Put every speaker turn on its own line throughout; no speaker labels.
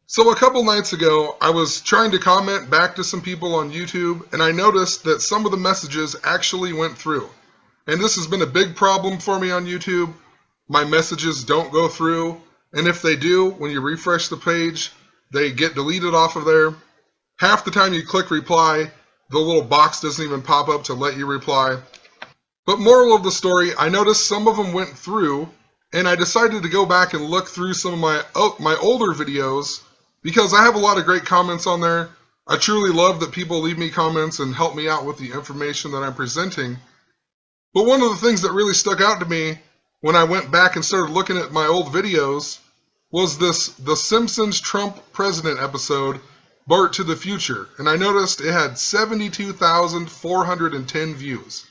So a couple nights ago, I was trying to comment back to some people on YouTube, and I noticed that some of the messages actually went through. And this has been a big problem for me on YouTube. My messages don't go through, and if they do, when you refresh the page, they get deleted off of there. Half the time you click reply, the little box doesn't even pop up to let you reply. But moral of the story, I noticed some of them went through, and I decided to go back and look through some of my older videos because I have a lot of great comments on there. I truly love that people leave me comments and help me out with the information that I'm presenting. But one of the things that really stuck out to me when I went back and started looking at my old videos was the Simpsons Trump president episode, Bart to the Future. And I noticed it had 72,410 views.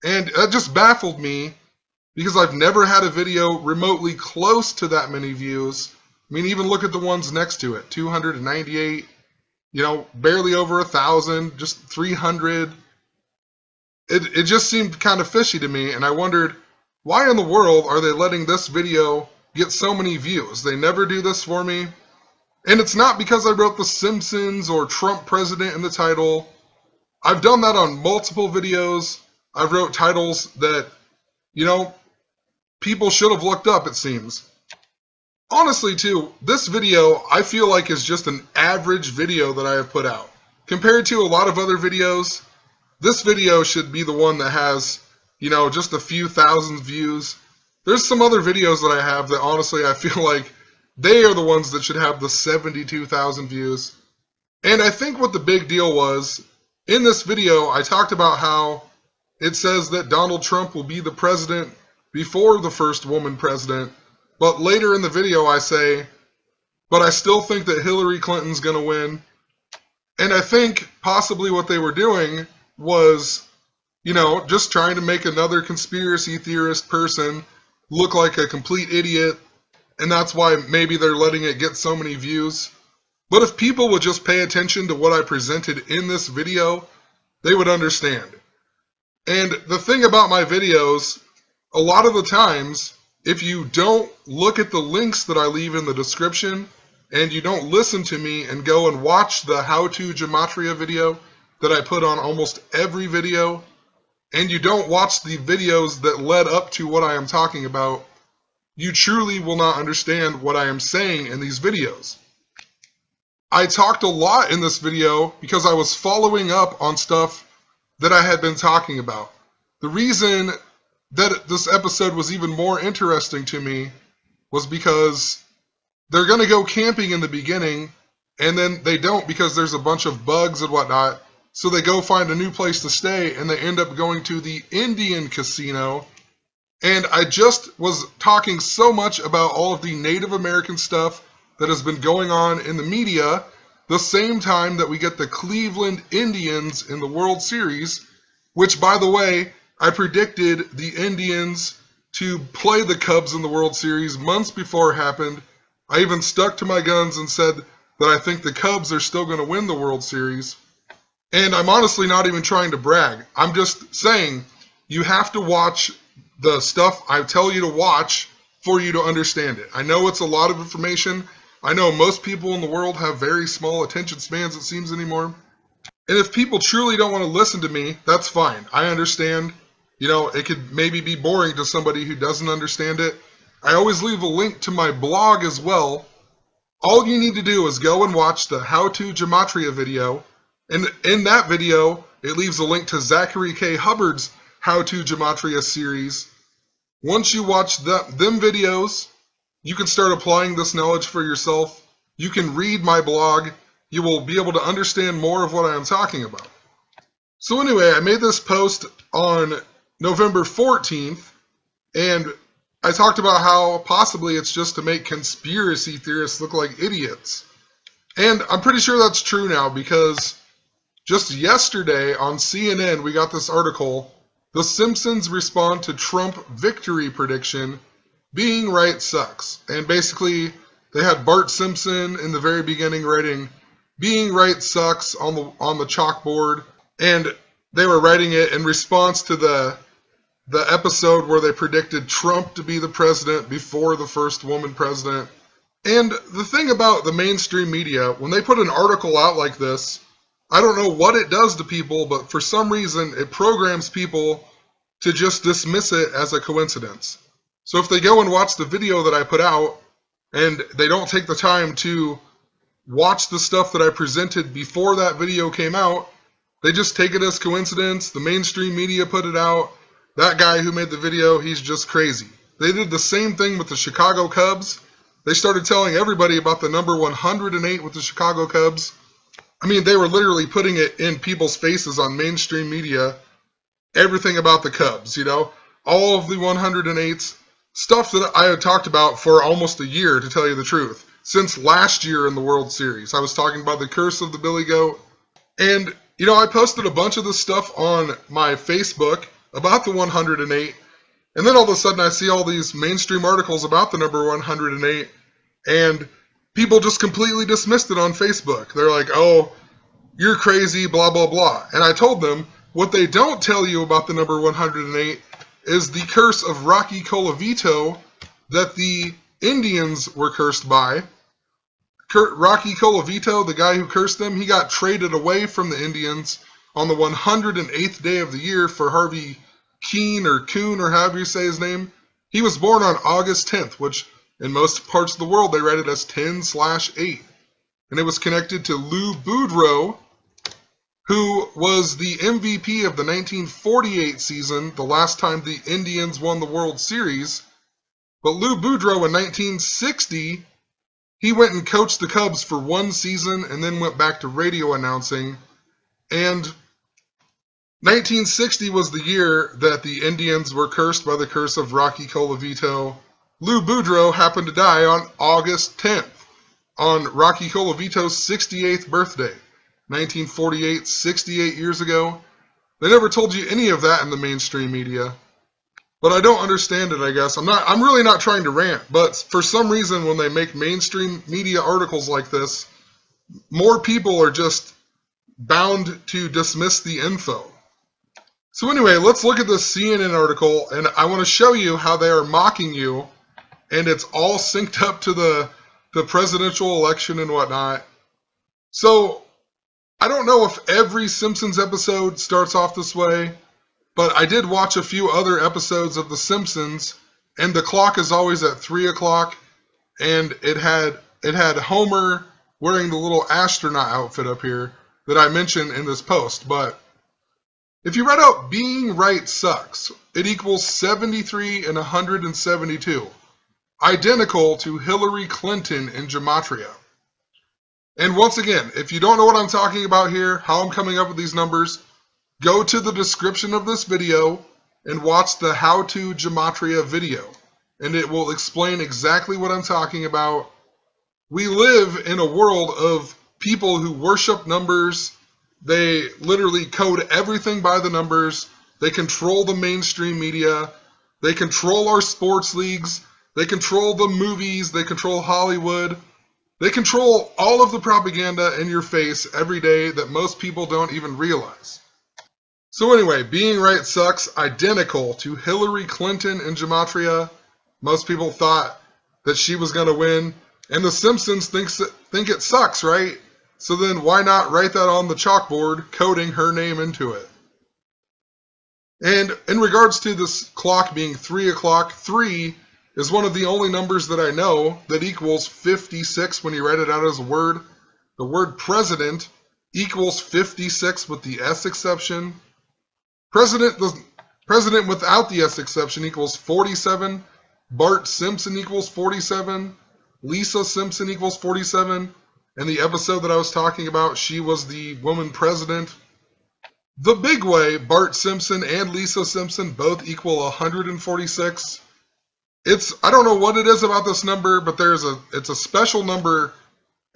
And that just baffled me because I've never had a video remotely close to that many views. I mean, even look at the ones next to it, 298, barely over 1,000, just 300. It just seemed kind of fishy to me, and I wondered, why in the world are they letting this video get so many views? They never do this for me. And it's not because I wrote The Simpsons or Trump president in the title. I've done that on multiple videos. I've wrote titles that, people should have looked up, it seems. Honestly, too, this video I feel like is just an average video that I have put out. Compared to a lot of other videos, this video should be the one that has, just a few thousand views. There's some other videos that I have that honestly I feel like they are the ones that should have the 72,000 views. And I think what the big deal was, in this video I talked about how it says that Donald Trump will be the president before the first woman president. But later in the video I say, but I still think that Hillary Clinton's going to win. And I think possibly what they were doing was, just trying to make another conspiracy theorist person look like a complete idiot. And that's why maybe they're letting it get so many views. But if people would just pay attention to what I presented in this video, they would understand. And the thing about my videos, a lot of the times, if you don't look at the links that I leave in the description, and you don't listen to me and go and watch the how-to gematria video that I put on almost every video, and you don't watch the videos that led up to what I am talking about, you truly will not understand what I am saying in these videos. I talked a lot in this video because I was following up on stuff that I had been talking about. The reason that this episode was even more interesting to me was because they're going to go camping in the beginning, and then they don't because there's a bunch of bugs and whatnot, so they go find a new place to stay, and they end up going to the Indian casino. And I just was talking so much about all of the Native American stuff that has been going on in the media, the same time that we get the Cleveland Indians in the World Series, which, by the way, I predicted the Indians to play the Cubs in the World Series months before it happened. I even stuck to my guns and said that I think the Cubs are still going to win the World Series. And I'm honestly not even trying to brag. I'm just saying you have to watch the stuff I tell you to watch for you to understand it. I know it's a lot of information. I know most people in the world have very small attention spans, it seems, anymore. And if people truly don't want to listen to me, that's fine. I understand. It could maybe be boring to somebody who doesn't understand it. I always leave a link to my blog as well. All you need to do is go and watch the How-To Gematria video. And in that video, it leaves a link to Zachary K. Hubbard's How-To Gematria series. Once you watch them videos, you can start applying this knowledge for yourself. You can read my blog. You will be able to understand more of what I am talking about. So anyway, I made this post on November 14th, and I talked about how possibly it's just to make conspiracy theorists look like idiots. And I'm pretty sure that's true now because just yesterday on CNN we got this article, The Simpsons Respond to Trump Victory Prediction, Being Right Sucks. And basically they had Bart Simpson in the very beginning writing "Being Right Sucks" on the chalkboard, and they were writing it in response to the episode where they predicted Trump to be the president before the first woman president. And the thing about the mainstream media, when they put an article out like this, I don't know what it does to people, but for some reason it programs people to just dismiss it as a coincidence. So if they go and watch the video that I put out and they don't take the time to watch the stuff that I presented before that video came out, they just take it as coincidence. The mainstream media put it out. That guy who made the video, he's just crazy. They did the same thing with the Chicago Cubs. They started telling everybody about the number 108 with the Chicago Cubs. I mean, they were literally putting it in people's faces on mainstream media, everything about the Cubs, all of the 108s, stuff that I had talked about for almost a year, to tell you the truth, since last year in the World Series. I was talking about the curse of the Billy Goat, and, I posted a bunch of this stuff on my Facebook about the 108, and then all of a sudden I see all these mainstream articles about the number 108, and people just completely dismissed it on Facebook. They're like, oh, you're crazy, blah, blah, blah. And I told them, what they don't tell you about the number 108 is the curse of Rocky Colavito that the Indians were cursed by. Rocky Colavito, the guy who cursed them, he got traded away from the Indians on the 108th day of the year for Harvey Kuhn or however you say his name. He was born on August 10th, which in most parts of the world they write it as 10/8. And it was connected to Lou Boudreau, who was the MVP of the 1948 season, the last time the Indians won the World Series. But Lou Boudreau in 1960, he went and coached the Cubs for one season and then went back to radio announcing. And 1960 was the year that the Indians were cursed by the curse of Rocky Colavito. Lou Boudreau happened to die on August 10th, on Rocky Colavito's 68th birthday. 1948, 68 years ago. They never told you any of that in the mainstream media. But I don't understand it, I guess. I'm really not trying to rant, but for some reason when they make mainstream media articles like this, more people are just bound to dismiss the info. So anyway, let's look at this CNN article, and I want to show you how they are mocking you, and it's all synced up to the presidential election and whatnot. So I don't know if every Simpsons episode starts off this way, but I did watch a few other episodes of The Simpsons, and the clock is always at 3 o'clock, and it had Homer wearing the little astronaut outfit up here that I mentioned in this post. But if you read out being right sucks, it equals 73 and 172, identical to Hillary Clinton in gematria. And once again, if you don't know what I'm talking about here, how I'm coming up with these numbers, go to the description of this video and watch the How to Gematria video, and it will explain exactly what I'm talking about. We live in a world of people who worship numbers. They literally code everything by the numbers. They control the mainstream media. They control our sports leagues. They control the movies. They control Hollywood. They control all of the propaganda in your face every day that most people don't even realize. So anyway, being right sucks, identical to Hillary Clinton in gematria. Most people thought that she was going to win, and the Simpsons think it sucks, right? So then why not write that on the chalkboard, coding her name into it? And in regards to this clock being 3 o'clock, 3 is one of the only numbers that I know that equals 56 when you write it out as a word. The word president equals 56 with the S exception. President without the S exception equals 47. Bart Simpson equals 47. Lisa Simpson equals 47. And the episode that I was talking about, she was the woman president. The big way, Bart Simpson and Lisa Simpson both equal 146. I don't know what it is about this number, but it's a special number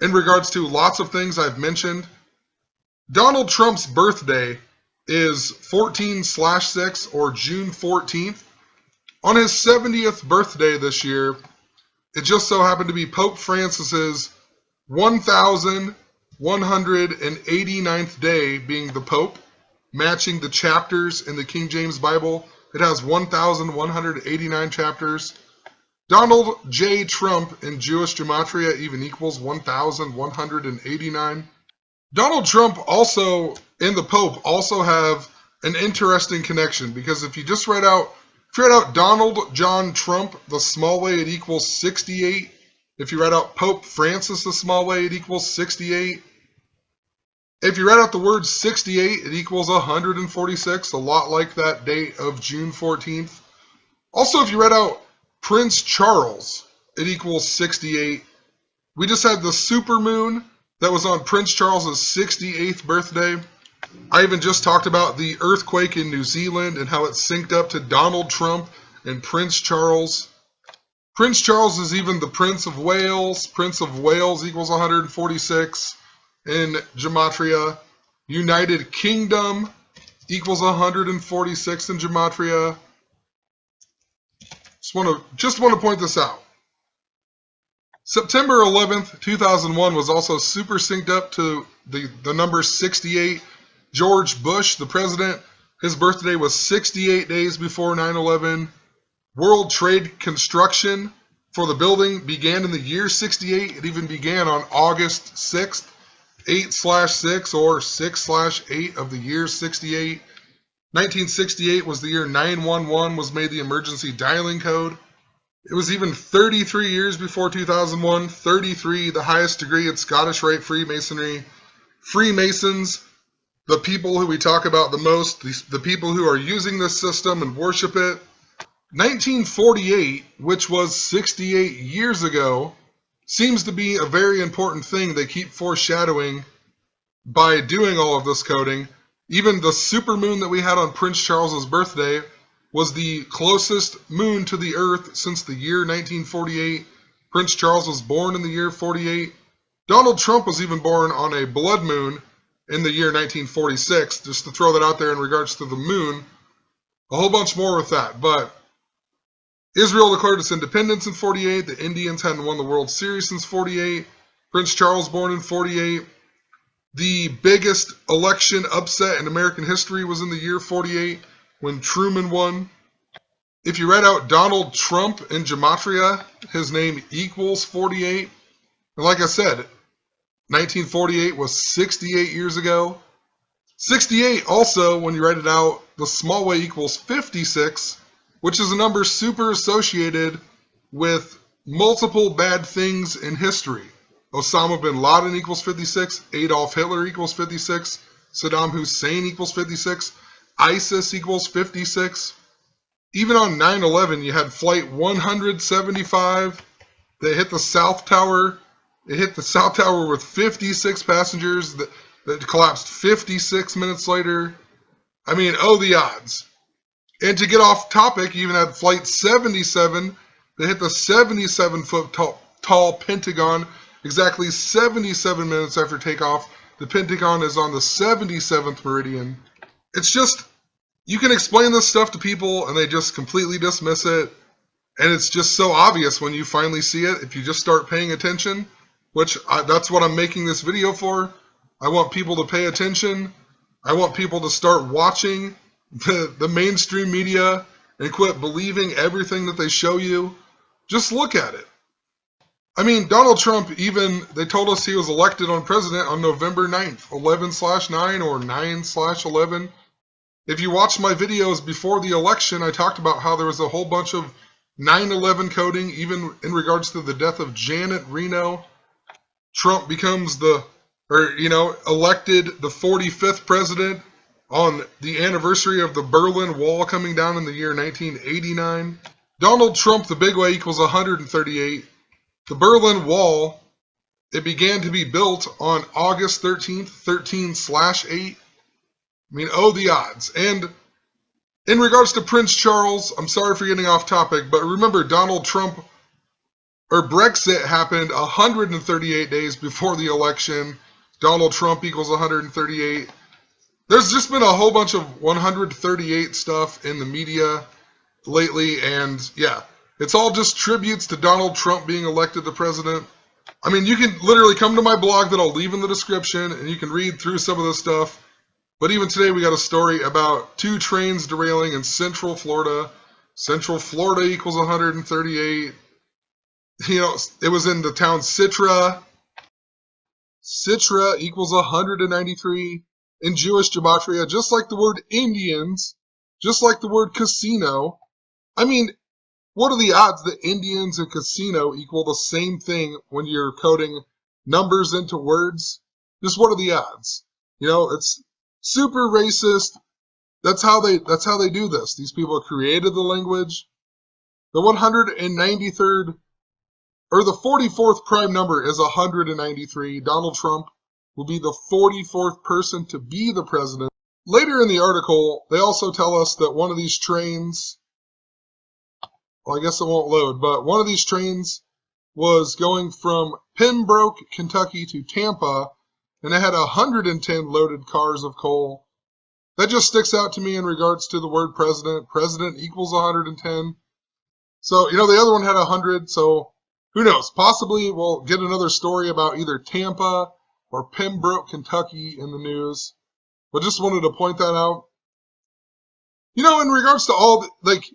in regards to lots of things I've mentioned. Donald Trump's birthday is 14/6 or June 14th. On his 70th birthday this year, it just so happened to be Pope Francis's 1,189th day being the Pope, matching the chapters in the King James Bible. It has 1,189 chapters. Donald J. Trump in Jewish gematria even equals 1,189. Donald Trump also and the Pope also have an interesting connection, because if you write out Donald John Trump the small way, it equals 68. If you write out Pope Francis the small way, it equals 68. If you write out the word 68, it equals 146, a lot like that date of June 14th. Also, if you write out Prince Charles, it equals 68. We just had the supermoon that was on Prince Charles's 68th birthday. I even just talked about the earthquake in New Zealand and how it synced up to Donald Trump and Prince Charles. Prince Charles is even the Prince of Wales. Prince of Wales equals 146 in gematria. United Kingdom equals 146 in gematria. Just want to point this out. September 11th, 2001 was also super synced up to the number 68. George Bush, the president, his birthday was 68 days before 9/11. World Trade construction for the building began in the year 68. It even began on August 6th, 8/6 or 6/8 of the year 68. 1968 was the year 911 was made the emergency dialing code. It was even 33 years before 2001. 33, the highest degree in Scottish Rite Freemasonry. Freemasons, the people who we talk about the most, the people who are using this system and worship it. 1948, which was 68 years ago, seems to be a very important thing they keep foreshadowing by doing all of this coding. Even the supermoon that we had on Prince Charles's birthday was the closest moon to the Earth since the year 1948. Prince Charles was born in the year 48. Donald Trump was even born on a blood moon in the year 1946, just to throw that out there in regards to the moon. A whole bunch more with that, but Israel declared its independence in 48. The Indians hadn't won the World Series since 48. Prince Charles born in 48. The biggest election upset in American history was in the year 48 when Truman won. If you write out Donald Trump in gematria, his name equals 48. And like I said, 1948 was 68 years ago. 68 also, when you write it out, the small way equals 56, which is a number super associated with multiple bad things in history. Osama bin Laden equals 56, Adolf Hitler equals 56, Saddam Hussein equals 56, ISIS equals 56. Even on 9/11, you had Flight 175 that hit the South Tower. It hit the South Tower with 56 passengers that collapsed 56 minutes later. I mean, oh, the odds. And to get off topic, you even had Flight 77 that hit the 77-foot tall Pentagon exactly 77 minutes after takeoff. The Pentagon is on the 77th meridian. It's just, you can explain this stuff to people and they just completely dismiss it. And it's just so obvious when you finally see it, if you just start paying attention, that's what I'm making this video for. I want people to pay attention. I want people to start watching the mainstream media and quit believing everything that they show you. Just look at it. I mean, Donald Trump, they told us he was elected on president on November 9th, 11/9 or 9/11. If you watched my videos before the election, I talked about how there was a whole bunch of 9/11 coding, even in regards to the death of Janet Reno. Trump becomes elected the 45th president on the anniversary of the Berlin Wall coming down in the year 1989. Donald Trump, the big way, equals 138. The Berlin Wall, it began to be built on August 13th, 13/8. I mean, oh, the odds. And in regards to Prince Charles, I'm sorry for getting off topic, but remember Brexit happened 138 days before the election. Donald Trump equals 138. There's just been a whole bunch of 138 stuff in the media lately, and yeah, it's all just tributes to Donald Trump being elected the president. I mean, you can literally come to my blog that I'll leave in the description, and you can read through some of this stuff. But even today, we got a story about 2 trains derailing in Central Florida. Central Florida equals 138. It was in the town Citra. Citra equals 193 in Jewish gematria, just like the word Indians, just like the word casino. I mean, what are the odds that Indians and casino equal the same thing when you're coding numbers into words? Just what are the odds? It's super racist. That's how they do this. These people created the language. The 193rd or the 44th prime number is 193. Donald Trump will be the 44th person to be the president. Later in the article, they also tell us that one of these trains, well, I guess it won't load, but one of these trains was going from Pembroke, Kentucky to Tampa, and it had 110 loaded cars of coal. That just sticks out to me in regards to the word president. President equals 110. So, the other one had 100, so who knows? Possibly we'll get another story about either Tampa or Pembroke, Kentucky in the news. But just wanted to point that out. In regards to all,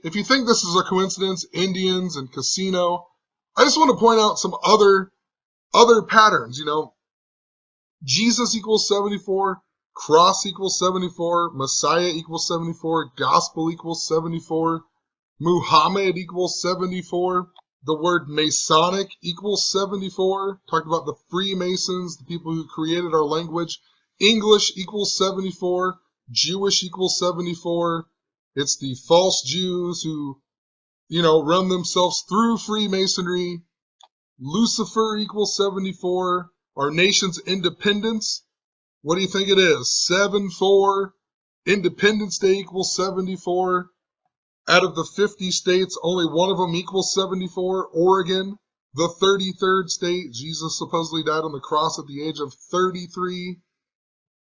if you think this is a coincidence, Indians and casino, I just want to point out some other patterns, Jesus equals 74, cross equals 74, Messiah equals 74, gospel equals 74, Muhammad equals 74, the word Masonic equals 74, talked about the Freemasons, the people who created our language, English equals 74, Jewish equals 74, it's the false Jews who, run themselves through Freemasonry, Lucifer equals 74, our nation's independence, what do you think it is? 7-4, Independence Day equals 74, out of the 50 states, only one of them equals 74, Oregon, the 33rd state. Jesus supposedly died on the cross at the age of 33.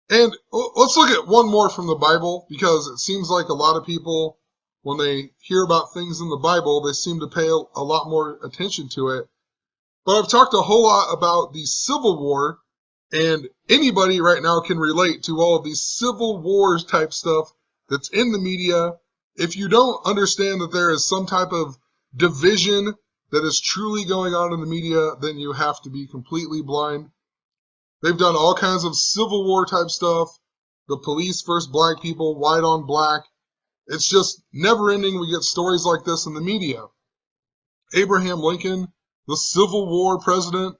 And let's look at one more from the Bible, because it seems like a lot of people, when they hear about things in the Bible, they seem to pay a lot more attention to it. But I've talked a whole lot about the Civil War, and anybody right now can relate to all of these Civil Wars type stuff that's in the media. If you don't understand that there is some type of division that is truly going on in the media, then you have to be completely blind. They've done all kinds of Civil War type stuff. The police versus black people, white on black. It's just never ending. We get stories like this in the media. Abraham Lincoln, the Civil War president,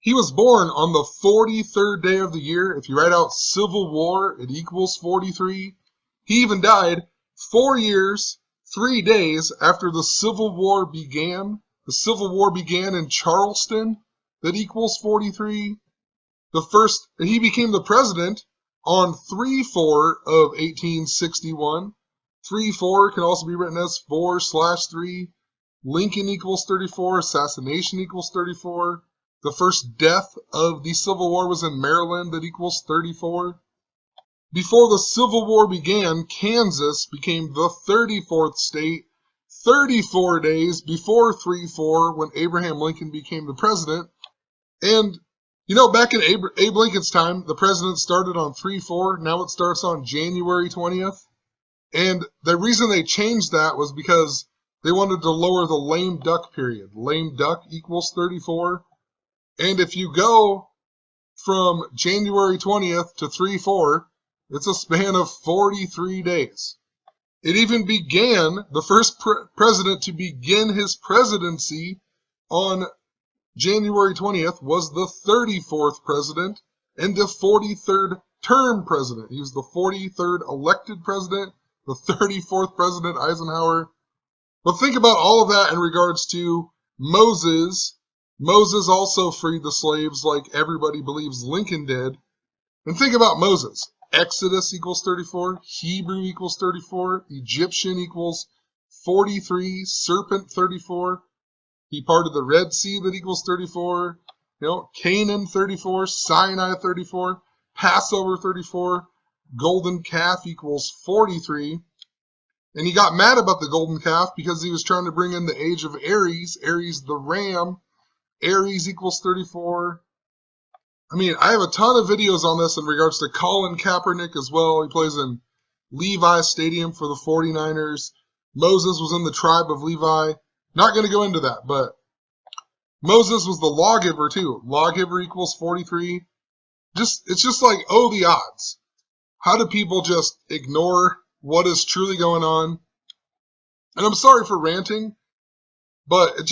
he was born on the 43rd day of the year. If you write out Civil War, it equals 43. He even died 4 years, 3 days after the Civil War began. The Civil War began in Charleston. That equals 43. He became the president on 3/4 of 1861. 3/4 can also be written as 4/3. Lincoln equals 34. Assassination equals 34. The first death of the Civil War was in Maryland. That equals 34. Before the Civil War began, Kansas became the 34th state 34 days before 3/4 when Abraham Lincoln became the president. And, back in Abe Lincoln's time, the president started on 3/4. Now it starts on January 20th. And the reason they changed that was because they wanted to lower the lame duck period. Lame duck equals 34. And if you go from January 20th to 3/4, it's a span of 43 days. It even began, the first president to begin his presidency on January 20th was the 34th president and the 43rd term president. He was the 43rd elected president, the 34th president, Eisenhower. But think about all of that in regards to Moses. Moses also freed the slaves like everybody believes Lincoln did. And think about Moses. Exodus equals 34, Hebrew equals 34, Egyptian equals 43, serpent 34. He parted the Red Sea, that equals 34. Canaan 34, Sinai 34, Passover 34, golden calf equals 43. And he got mad about the golden calf because he was trying to bring in the age of Aries, Aries the ram. Aries equals 34. I have a ton of videos on this in regards to Colin Kaepernick as well. He plays in Levi Stadium for the 49ers. Moses was in the tribe of Levi. Not going to go into that, but Moses was the lawgiver too. Lawgiver equals 43. It's just like, oh, the odds. How do people just ignore what is truly going on? And I'm sorry for ranting, but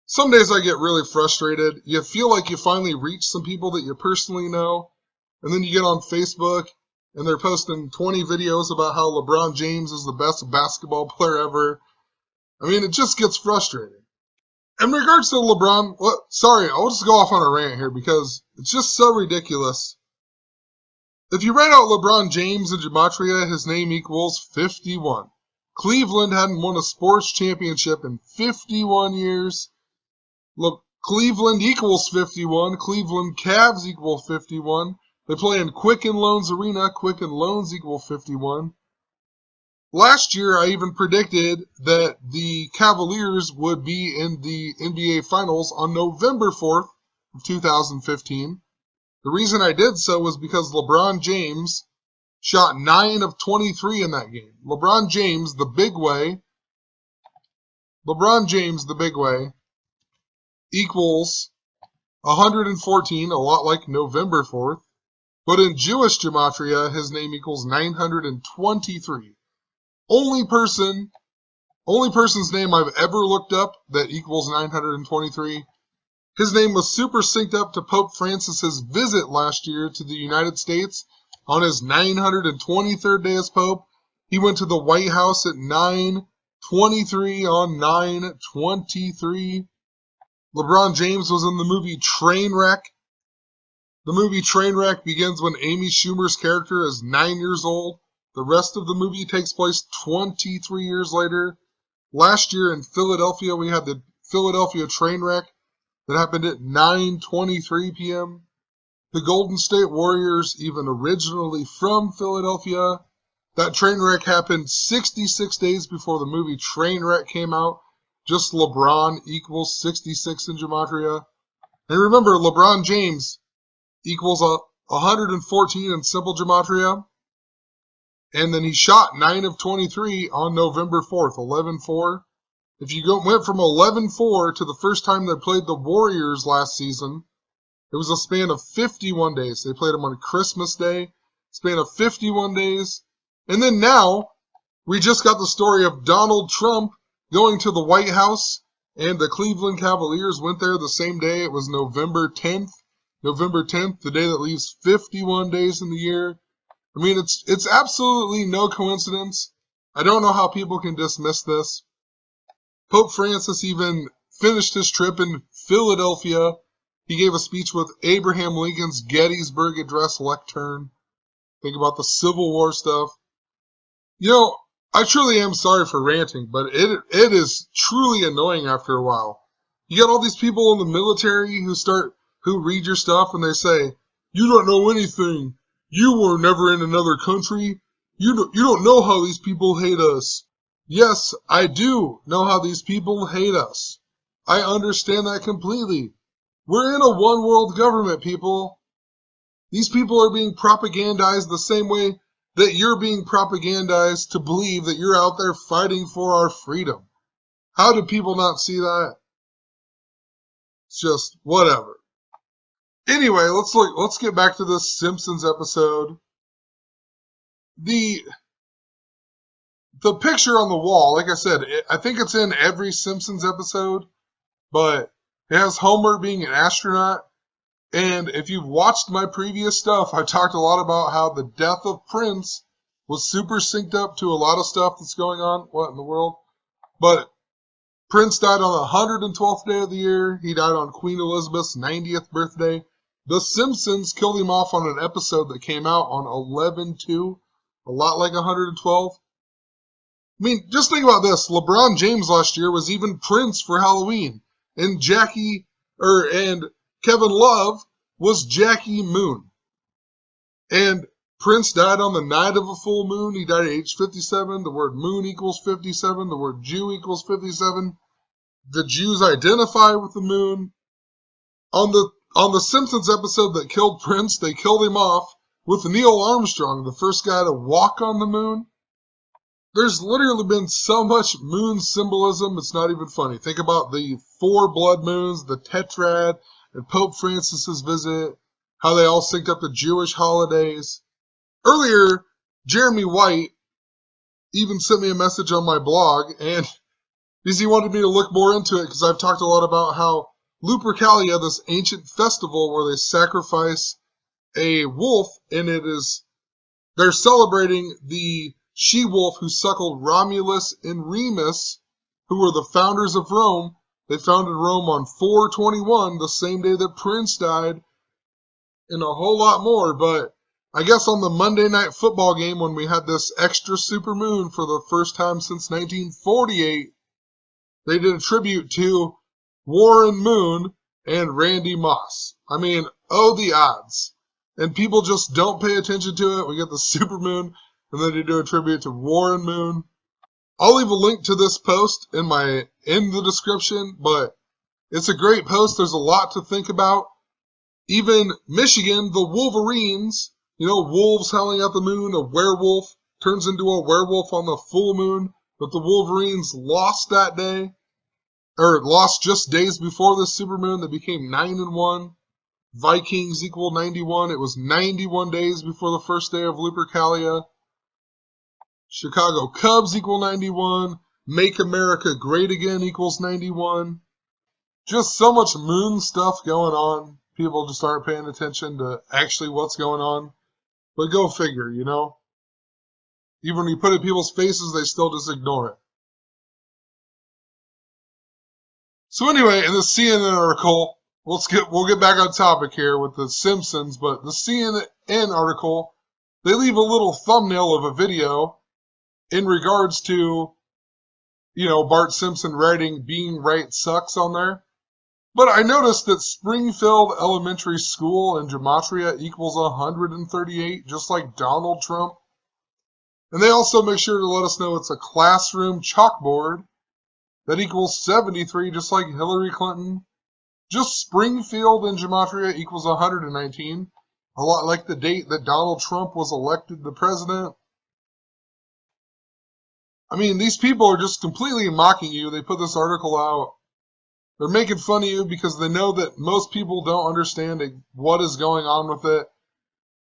some days I get really frustrated. You feel like you finally reach some people that you personally know, and then you get on Facebook, and they're posting 20 videos about how LeBron James is the best basketball player ever. I mean, it just gets frustrating. In regards to LeBron, I'll just go off on a rant here because it's just so ridiculous. If you write out LeBron James in gematria, his name equals 51. Cleveland hadn't won a sports championship in 51 years. Look, Cleveland equals 51. Cleveland Cavs equal 51. They play in Quicken Loans Arena. Quicken Loans equal 51. Last year, I even predicted that the Cavaliers would be in the NBA Finals on November 4th of 2015. The reason I did so was because LeBron James shot 9 of 23 in that game. LeBron James, the big way, equals 114, a lot like November 4th. But in Jewish gematria, his name equals 923. Only person's name I've ever looked up that equals 923. His name was super synced up to Pope Francis's visit last year to the United States on his 923rd day as Pope. He went to the White House at 9:23 on 9:23. LeBron James was in the movie Trainwreck. The movie Trainwreck begins when Amy Schumer's character is 9 years old. The rest of the movie takes place 23 years later. Last year in Philadelphia, we had the Philadelphia Trainwreck that happened at 9:23 p.m. The Golden State Warriors, even originally from Philadelphia, that train wreck happened 66 days before the movie Trainwreck came out. Just LeBron equals 66 in gematria. And remember, LeBron James equals 114 in simple gematria. And then he shot 9 of 23 on November 4th, 11-4. If you went from 11-4 to the first time they played the Warriors last season, it was a span of 51 days. They played them on Christmas Day, span of 51 days. And then now, we just got the story of Donald Trump going to the White House, and the Cleveland Cavaliers went there the same day. It was November 10th. November 10th, the day that leaves 51 days in the year. I mean, it's absolutely no coincidence. I don't know how people can dismiss this. Pope Francis even finished his trip in Philadelphia. He gave a speech with Abraham Lincoln's Gettysburg Address lectern. Think about the Civil War stuff. You know, I truly am sorry for ranting, but it is truly annoying after a while. You got all these people in the military who read your stuff and they say, "You don't know anything. You were never in another country. You don't know how these people hate us." Yes, I do know how these people hate us. I understand that completely. We're in a one-world government, people. These people are being propagandized the same way that you're being propagandized to believe that you're out there fighting for our freedom. How do people not see that? It's just whatever. Anyway, let's get back to this Simpsons episode. The picture on the wall, like I said, I think it's in every Simpsons episode, but it has Homer being an astronaut. And if you've watched my previous stuff, I talked a lot about how the death of Prince was super synced up to a lot of stuff that's going on. What in the world? But Prince died on the 112th day of the year. He died on Queen Elizabeth's 90th birthday. The Simpsons killed him off on an episode that came out on 11/2, a lot like 112. I mean, just think about this. LeBron James last year was even Prince for Halloween. And Kevin Love was Jackie Moon. And Prince died on the night of a full moon. He died at age 57. The word moon equals 57. The word Jew equals 57. The Jews identify with the moon. On the Simpsons episode that killed Prince, they killed him off with Neil Armstrong, the first guy to walk on the moon. There's literally been so much moon symbolism, it's not even funny. Think about the 4 blood moons, the tetrad, and Pope Francis's visit, how they all synced up to Jewish holidays. Earlier, Jeremy White even sent me a message on my blog, and because he wanted me to look more into it, because I've talked a lot about how Lupercalia, this ancient festival where they sacrifice a wolf, and they're celebrating the she-wolf who suckled Romulus and Remus, who were the founders of Rome. They founded Rome on 4/21, the same day that Prince died, and a whole lot more. But I guess on the Monday Night Football game, when we had this extra supermoon for the first time since 1948, they did a tribute to Warren Moon and Randy Moss. I mean, oh, the odds. And people just don't pay attention to it. We get the supermoon, and then they do a tribute to Warren Moon. I'll leave a link to this post in the description, but it's a great post. There's a lot to think about. Even Michigan, the Wolverines, wolves howling at the moon, a werewolf turns into a werewolf on the full moon, but the Wolverines lost that day, or lost just days before the supermoon. They became 9-1. Vikings equal 91. It was 91 days before the first day of Lupercalia. Chicago Cubs equal 91. Make America Great Again equals 91. Just so much moon stuff going on. People just aren't paying attention to actually what's going on. But go figure, Even when you put it in people's faces, they still just ignore it. So anyway, in the CNN article, we'll get back on topic here with the Simpsons, but the CNN article, they leave a little thumbnail of a video in regards to, Bart Simpson writing "Being Right Sucks" on there. But I noticed that Springfield Elementary School in Gematria equals 138, just like Donald Trump. And they also make sure to let us know it's a classroom chalkboard that equals 73, just like Hillary Clinton. Just Springfield and Gematria equals 119, a lot like the date that Donald Trump was elected the president. I mean, these people are just completely mocking you. They put this article out. They're making fun of you because they know that most people don't understand what is going on with it.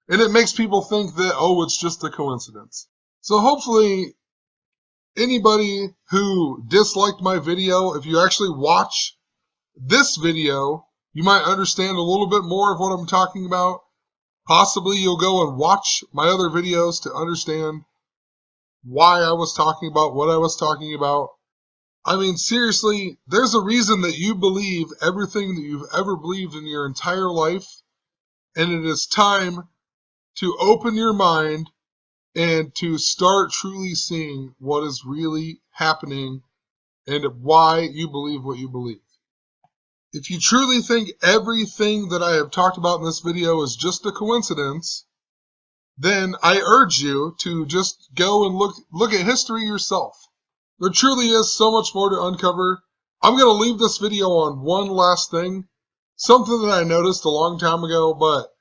And it makes people think that, it's just a coincidence. So hopefully, anybody who disliked my video, if you actually watch this video, you might understand a little bit more of what I'm talking about. Possibly you'll go and watch my other videos to understand why I was talking about what I was talking about. I mean, seriously, there's a reason that you believe everything that you've ever believed in your entire life, and it is time to open your mind and to start truly seeing what is really happening and why you believe what you believe. If you truly think everything that I have talked about in this video is just a coincidence, then I urge you to just go and look at history yourself. There truly is so much more to uncover. I'm going to leave this video on one last thing, something that I noticed a long time ago, but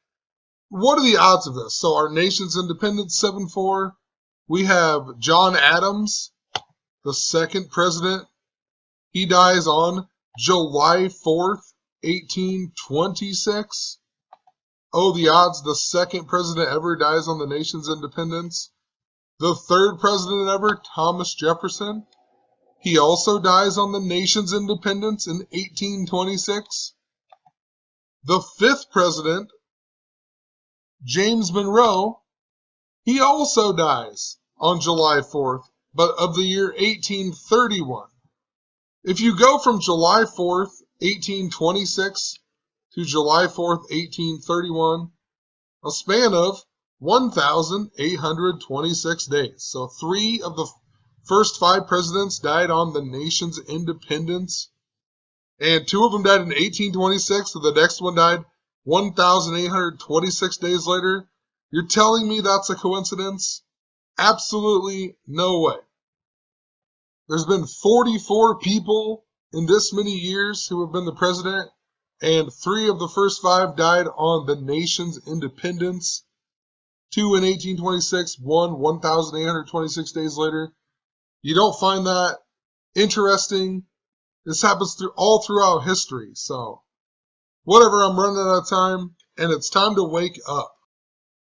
what are the odds of this? So our nation's independence, 7-4. We have John Adams, the second president. He dies on July 4th, 1826. Oh, the odds, the second president ever dies on the nation's independence. The third president ever, Thomas Jefferson. He also dies on the nation's independence in 1826. The fifth president, James Monroe, he also dies on July 4th, but of the year 1831. If you go from July 4th, 1826 to July 4th, 1831, a span of 1,826 days. So 3 of the first 5 presidents died on the nation's independence, and 2 of them died in 1826, and the next one died 1,826 days later. You're telling me that's a coincidence? Absolutely no way. There's been 44 people in this many years who have been the president, and 3 of the first 5 died on the nation's independence. 2 in 1826, 1 1,826 days later. You don't find that interesting? This happens all throughout history. So, whatever, I'm running out of time, and it's time to wake up.